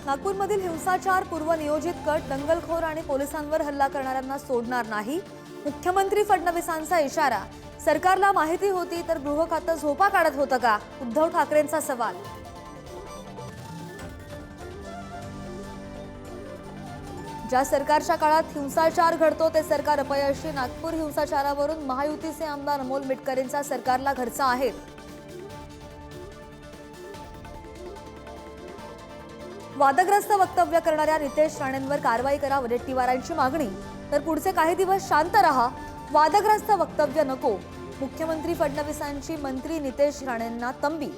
नागपूरमधील हिंसाचार पूर्वनियोजित कट, दंगलखोर आणि पोलिसांवर हल्ला करणाऱ्यांना सोडणार नाही. मुख्यमंत्री फडणवीसांचा इशारा. सरकारला माहिती होती तर गृह खातं झोपा काढत होतं का? उद्धव ठाकरेंचा सवाल. ज्या सरकारच्या काळात हिंसाचार घडतो ते सरकार अपयशी. नागपूर हिंसाचारावरून महायुतीचे आमदार अमोल मिटकरींचा सरकारला घरचा आहे. वादग्रस्त वक्तव्य करणाऱ्या नितेश राणेंवर कारवाई करा, वडेट्टीवारांची मागणी. तर पुढचे काही दिवस शांत रहा, वादग्रस्त वक्तव्य नको. मुख्यमंत्री फडणवीसांची मंत्री नितेश राणेंना तंबी.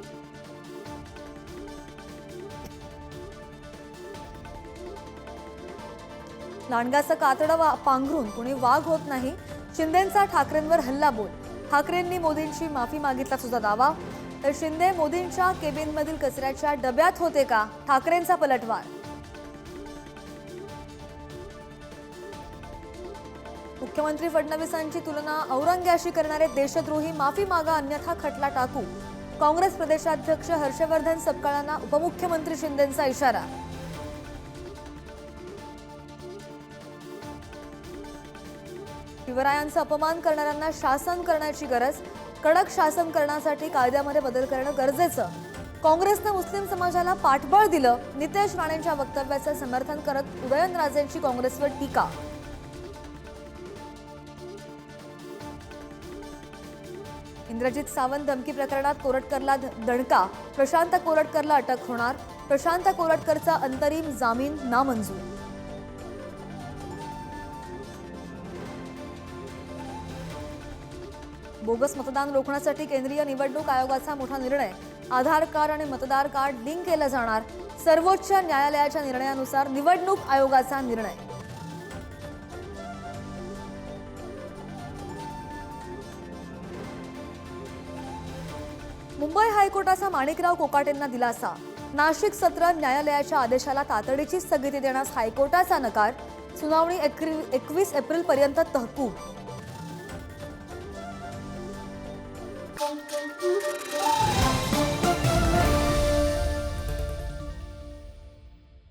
लांडग्याचं कातडं पांघरून कुणी वाघ होत नाही. शिंदेंचा ठाकरेंवर हल्ला बोल. ठाकरेंनी मोदींची माफी मागितल्याचा सुद्धा दावा. तर शिंदे मोदींच्या केबिनमधील कचऱ्याच्या डब्यात होते का? ठाकरेंचा पलटवार. मुख्यमंत्री फडणवीसांची तुलना औरंग्याशी करणारे देशद्रोही, माफी मागा अन्यथा खटला टाकू. काँग्रेस प्रदेशाध्यक्ष हर्षवर्धन सपकाळांना उपमुख्यमंत्री शिंदेंचा इशारा. शिवरायांचा अपमान करणाऱ्यांना शासन करण्याची गरज. कडक शासन करण्यासाठी कायद्यामध्ये बदल करणं गरजेचं. काँग्रेसनं मुस्लिम समाजाला पाठबळ दिलं. नितेश राणेंच्या वक्तव्याचं समर्थन करत उदयनराजेंची काँग्रेसवर टीका. इंद्रजित सावंत धमकी प्रकरणात कोरटकरला दणका. प्रशांत कोरटकरला अटक होणार. प्रशांत कोरटकरचा अंतरिम जामीन नामंजूर. बोगस मतदान रोखण्यासाठी केंद्रीय निवडणूक आयोगाचा मोठा निर्णय. आधार कार्ड आणि मतदार कार्ड लिंक केलं जाणार. सर्वोच्च न्यायालयाच्या निर्णयानुसार निवडणूक आयोगाचा निर्णय. मुंबई हायकोर्टाचा माणिकराव कोकाटेंना दिलासा. नाशिक सत्र न्यायालयाच्या आदेशाला तातडीची स्थगिती देण्यास हायकोर्टाचा नकार. सुनावणी 21 एप्रिलपर्यंत तहकूब.